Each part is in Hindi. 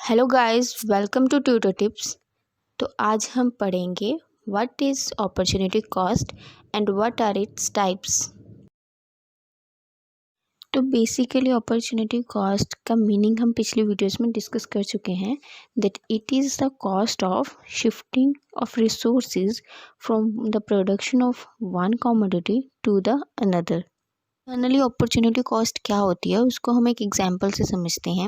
Hello guys, welcome to tutor tips. तो आज हम पढ़ेंगे what is opportunity cost and what are its types. तो बेसिकली अपॉर्चुनिटी कॉस्ट का मीनिंग हम पिछली वीडियोस में डिस्कस कर चुके हैं, that it is the cost of shifting of resources from the production of one commodity to the another. Generally opportunity cost क्या होती है उसको हम एक एग्जांपल से समझते हैं।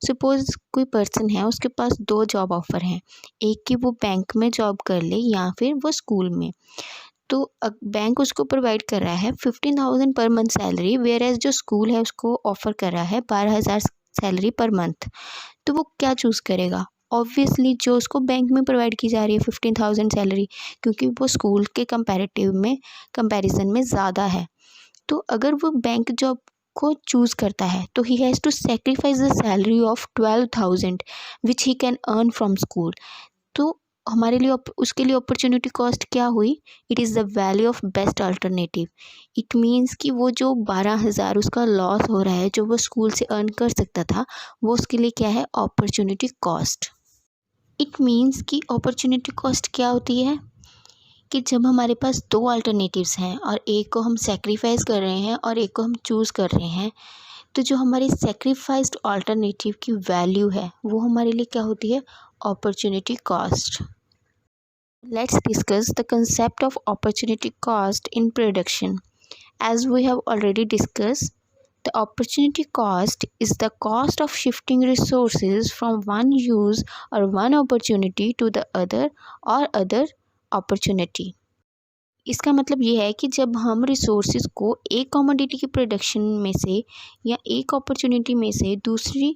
सपोज कोई पर्सन है, उसके पास दो जॉब ऑफर हैं, एक कि वो बैंक में जॉब कर ले या फिर वो स्कूल में। तो बैंक उसको प्रोवाइड कर रहा है 15,000 पर मंथ सैलरी, वेयर एज जो स्कूल है उसको ऑफर कर रहा है 12,000 सैलरी पर मंथ। तो वो क्या चूज़ करेगा? ऑब्वियसली जो उसको बैंक में प्रोवाइड की जा रही है 15,000 सैलरी, क्योंकि वो स्कूल के कंपैरिजन में ज़्यादा है। तो अगर वो बैंक जॉब को चूज़ करता है तो he has to sacrifice the salary of 12,000 which he can earn from school. तो हमारे लिए उसके लिए अपॉर्चुनिटी कॉस्ट क्या हुई? It is the value of best alternative. It means कि वो जो 12,000 उसका लॉस हो रहा है, जो वो स्कूल से अर्न कर सकता था, वो उसके लिए क्या है? Opportunity cost. इट मीन्स कि अपॉर्चुनिटी कॉस्ट क्या होती है कि जब हमारे पास दो अल्टरनेटिव्स हैं और एक को हम सेक्रीफाइस कर रहे हैं और एक को हम चूज़ कर रहे हैं, तो जो हमारी सेक्रीफाइस्ड अल्टरनेटिव की वैल्यू है वो हमारे लिए क्या होती है? Opportunity cost. Let's discuss the concept of opportunity cost in production. As we have already discuss, the opportunity cost is the cost of shifting resources from one use or one opportunity to the other or other opportunity। इसका मतलब ये है कि जब हम रिसोर्सेज को एक कमोडिटी की प्रोडक्शन में से या एक अपॉर्चुनिटी में से दूसरी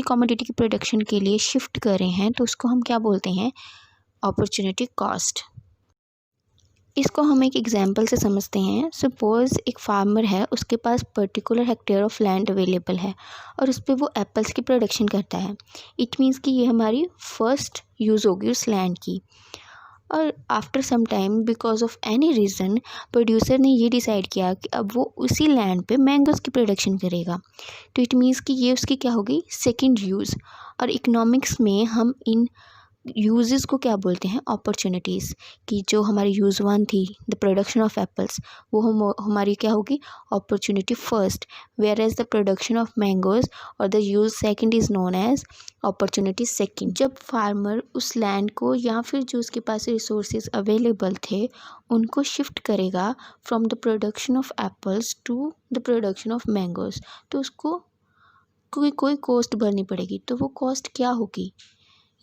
कमोडिटी की प्रोडक्शन के लिए शिफ्ट कर रहे हैं, तो उसको हम क्या बोलते हैं? Opportunity cost. इसको हम एक एग्जांपल से समझते हैं। सपोज़ एक फार्मर है, उसके पास particular hectare of land available है और उस पर वो एप्पल्स की प्रोडक्शन करता है। इट मीन्स कि ये हमारी फर्स्ट यूज़ होगी उस लैंड की। और after some time because of any reason producer ने ये डिसाइड किया कि अब वो उसी लैंड पे मैंगोज़ की प्रोडक्शन करेगा। तो इट मीन्स कि ये उसकी क्या होगी? Second use. और इकोनॉमिक्स में हम इन यूजेस को क्या बोलते हैं? अपॉर्चुनिटीज़। कि जो हमारी यूज़ वन थी, द प्रोडक्शन ऑफ एप्पल्स, वो हमारी क्या होगी? Opportunity first, whereas the production of mangoes और the use second is known as opportunity second. जब फार्मर उस लैंड को या फिर जो उसके पास रिसोर्सेज अवेलेबल थे उनको शिफ्ट करेगा from the production of apples to the production of mangoes, तो उसको कोई कॉस्ट भरनी पड़ेगी। तो वो कॉस्ट क्या होगी?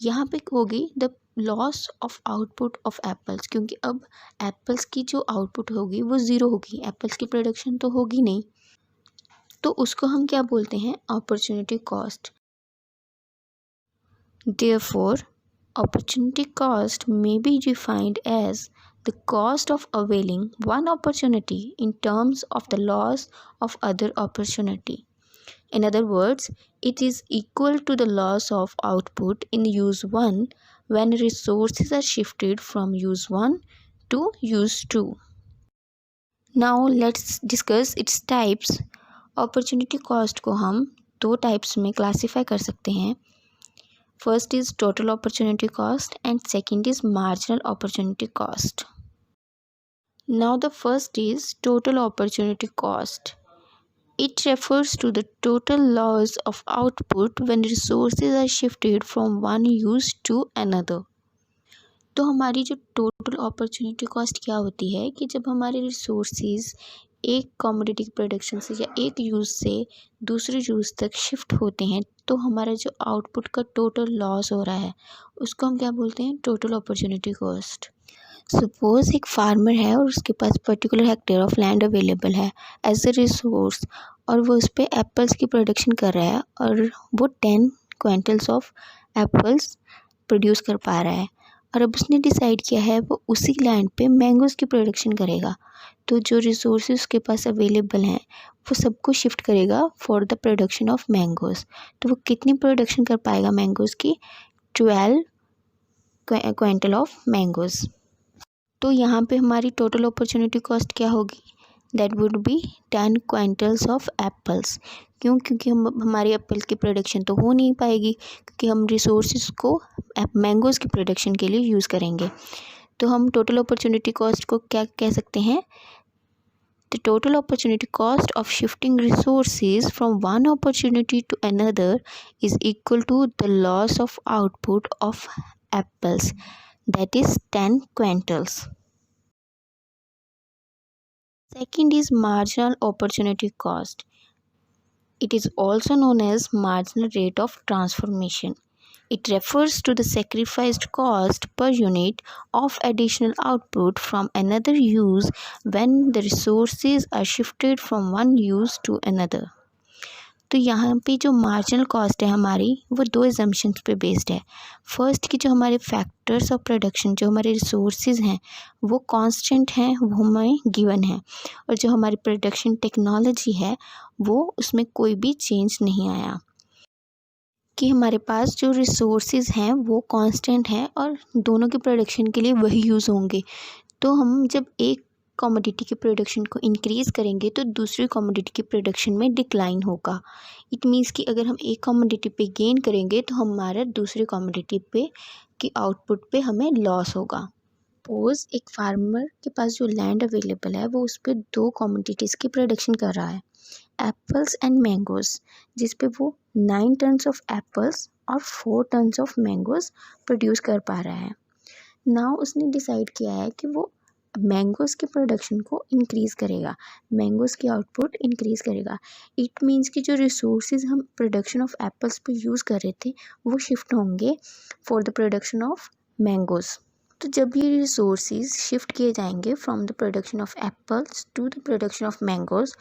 यहाँ पे होगी the loss of output of apples, क्योंकि अब एप्पल्स की जो आउटपुट होगी वो ज़ीरो होगी, एप्पल्स की प्रोडक्शन तो होगी नहीं। तो उसको हम क्या बोलते हैं? Opportunity cost. Therefore opportunity cost may be defined as the cost of availing one opportunity in terms of the loss of other opportunity. In other words, it is equal to the loss of output in use 1 when resources are shifted from use 1 to use 2. Now let's discuss its types. Opportunity cost को हम दो टाइप्स में क्लासीफाई कर सकते हैं। First is total opportunity cost and second is marginal opportunity cost. Now the first is total opportunity cost. It refers to the total loss of output when resources are shifted from one use to another. तो हमारी जो टोटल अपॉर्चुनिटी कॉस्ट क्या होती है कि जब हमारे रिसोर्सेज एक कमोडिटी प्रोडक्शन से या एक यूज़ से दूसरे यूज़ तक शिफ्ट होते हैं, तो हमारा जो आउटपुट का टोटल लॉस हो रहा है उसको हम क्या बोलते हैं? Total opportunity cost. सपोज़ एक फार्मर है और उसके पास particular hectare of land available है एज अ रिसोर्स, और वो उस पर एप्पल्स की प्रोडक्शन कर रहा है और वो 10 क्विंटल्स ऑफ एप्पल्स प्रोड्यूस कर पा रहा है। और अब उसने डिसाइड किया है वो उसी लैंड पे मैंगोज़ की प्रोडक्शन करेगा। तो जो रिसोर्सेज उसके पास अवेलेबल हैं वो सबको शिफ्ट करेगा for the production of mangoes. तो वो कितनी प्रोडक्शन कर पाएगा मैंगोज़ की? 12 क्विंटल ऑफ मैंगोज़। तो यहाँ पे हमारी टोटल अपॉर्चुनिटी कॉस्ट क्या होगी? That would be 10 quintals of apples. क्यों? क्योंकि हमारी एप्पल की प्रोडक्शन तो हो नहीं पाएगी, क्योंकि हम रिसोर्सेज को मैंगोज़ की प्रोडक्शन के लिए यूज़ करेंगे। तो हम टोटल अपॉर्चुनिटी कॉस्ट को क्या कह सकते हैं? The total opportunity cost of shifting resources from one opportunity to another is equal to the loss of output of apples, that is 10 quintals. Second is marginal opportunity cost. It is also known as marginal rate of transformation. It refers to the sacrificed cost per unit of additional output from another use when the resources are shifted from one use to another. तो यहाँ पे जो मार्जिनल कॉस्ट है हमारी, वो दो एजम्पशंस पे बेस्ड है। फर्स्ट की जो हमारे फैक्टर्स ऑफ प्रोडक्शन, जो हमारे रिसोर्सेज हैं वो कांस्टेंट हैं, वो हमें गिवन है, और जो हमारी प्रोडक्शन टेक्नोलॉजी है वो उसमें कोई भी चेंज नहीं आया, कि हमारे पास जो रिसोर्सेज हैं वो कांस्टेंट हैं और दोनों के प्रोडक्शन के लिए वही यूज़ होंगे। तो हम जब एक कमोडिटी की प्रोडक्शन को इंक्रीज़ करेंगे तो दूसरी कमोडिटी की प्रोडक्शन में डिक्लाइन होगा। इट मीन्स कि अगर हम एक कमोडिटी पे गेन करेंगे तो हमारा दूसरी कमोडिटी पे की आउटपुट पे हमें लॉस होगा। सपोज एक फार्मर के पास जो लैंड अवेलेबल है वो उस पर दो कमोडिटीज़ की प्रोडक्शन कर रहा है, एप्पल्स एंड मैंगोज़, जिस पे वो 9 टन्स ऑफ एप्पल्स और 4 टन्स ऑफ मैंगोज़ प्रोड्यूस कर पा रहा है। नाउ उसने डिसाइड किया है कि वो मैंगोज़ की प्रोडक्शन को इंक्रीज़ करेगा, मैंगोज़ की आउटपुट इंक्रीज़ करेगा। इट मीन्स कि जो रिसोर्सेज हम प्रोडक्शन ऑफ एप्पल्स पे यूज़ कर रहे थे वो शिफ्ट होंगे for the production of mangoes. तो जब ये रिसोर्सेज शिफ्ट किए जाएंगे from the production of apples to the production of mangoes,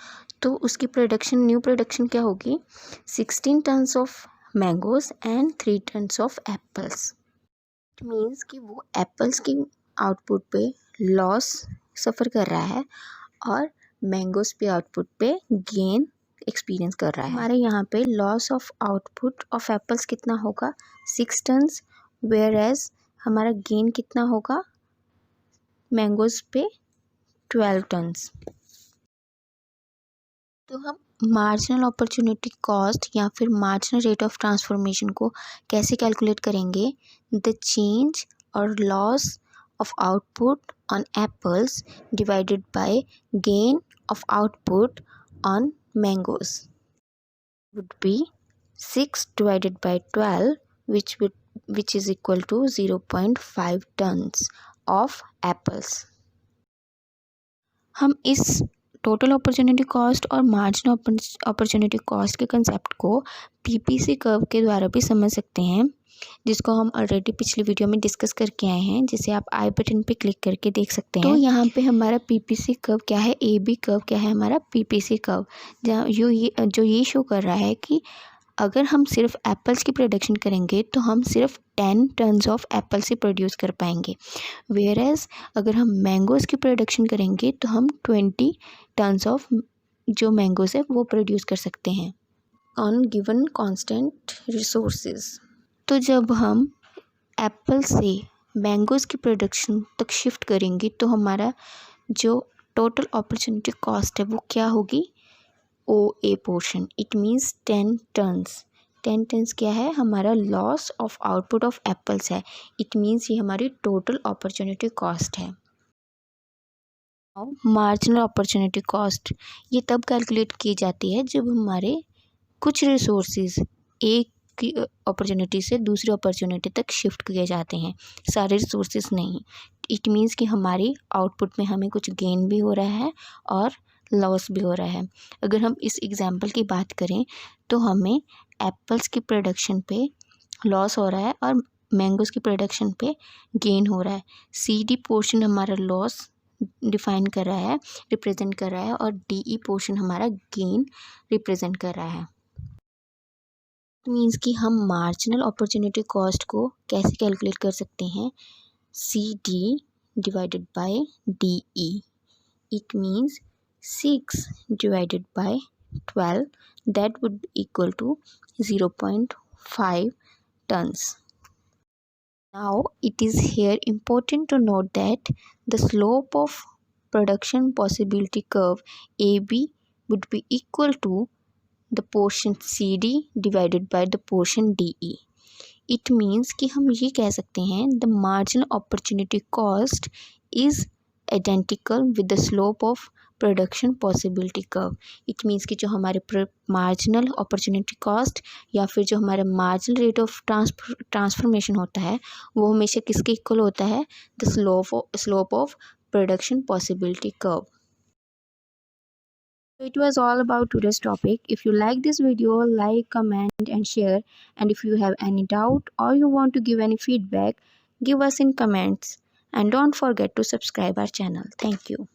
तो उसकी प्रोडक्शन, न्यू प्रोडक्शन क्या होगी? 16 tons of mangoes and 3 tons of apples. It means कि वो एप्पल्स की आउटपुट पे लॉस सफ़र कर रहा है और मैंगोज़ पे आउटपुट पे गेन एक्सपीरियंस कर रहा है। हमारे यहाँ पे loss of output of apples कितना होगा? 6 टन्स, वेयर एज हमारा गेन कितना होगा मैंगोज़ पे? 12 टन्स। तो हम मार्जिनल अपॉर्चुनिटी कॉस्ट या फिर मार्जिनल रेट ऑफ ट्रांसफॉर्मेशन को कैसे कैलकुलेट करेंगे? द चेंज और loss of output on apples divided by gain of output on mangoes would be 6 divided by 12, which is equal to 0.5 tons of apples. हम इस टोटल अपॉर्चुनिटी कॉस्ट और मार्जिनल अपॉर्चुनिटी कॉस्ट के कंसेप्ट को पीपीसी कर्व के द्वारा भी समझ सकते हैं, जिसको हम ऑलरेडी पिछली वीडियो में डिस्कस करके आए हैं, जिसे आप आई बटन पे क्लिक करके देख सकते हैं। तो यहाँ पे हमारा पीपीसी कर्व क्या है, ए बी कर्व क्या है, हमारा पीपीसी कर्व जहाँ जो ये शो कर रहा है कि अगर हम सिर्फ एप्पल्स की प्रोडक्शन करेंगे तो हम सिर्फ 10 turns of apples he produce कर पाएंगे, वेयर एज अगर हम मैंगोज़ की प्रोडक्शन करेंगे तो हम 20 टन्स ऑफ जो मैंगोज़ है वो प्रोड्यूस कर सकते हैं ऑन गिवन कांस्टेंट रिसोर्सेज। तो जब हम एप्पल से मैंगोज़ की प्रोडक्शन तक शिफ्ट करेंगे तो हमारा जो टोटल अपॉर्चुनिटी कॉस्ट है वो क्या होगी? O A portion, it means 10 tons. 10 tons क्या है? हमारा loss of output of apples है। इट मीन्स ये हमारी टोटल अपॉर्चुनिटी कॉस्ट है। मार्जिनल अपॉर्चुनिटी कॉस्ट ये तब कैलकुलेट की जाती है जब हमारे कुछ रिसोर्सेज एक की अपॉर्चुनिटी से दूसरी अपॉर्चुनिटी तक शिफ्ट किए जाते हैं, सारे रिसोर्सेज नहीं। इट मीन्स कि हमारी आउटपुट में हमें कुछ गेन भी हो रहा है और लॉस भी हो रहा है। अगर हम इस एग्जांपल की बात करें तो हमें एप्पल्स की प्रोडक्शन पे लॉस हो रहा है और मैंगोज़ की प्रोडक्शन पे गेन हो रहा है। सी डी पोर्शन हमारा लॉस डिफाइन कर रहा है, रिप्रेजेंट कर रहा है, और डी ई पोर्शन हमारा गेन रिप्रेजेंट कर रहा है। मीन्स कि हम मार्जिनल अपॉर्चुनिटी कॉस्ट को कैसे कैलकुलेट कर सकते हैं? C D divided by D E. It means 6 divided by 12, that would be equal to 0.5 tons. Now it is here important to note that the slope of production possibility curve AB would be equal to the portion CD divided by the portion DE. It means कि हम ये कह सकते हैं the marginal opportunity cost is identical with the slope of production possibility curve. It means कि जो हमारे marginal opportunity cost या फिर जो हमारा marginal rate of transformation होता है वो हमेशा किसके इक्वल होता है? The slope of production possibility curve. So it was all about today's topic. If you like this video, like, comment and share. And if you have any doubt or you want to give any feedback, give us in comments. And don't forget to subscribe our channel. Thank you.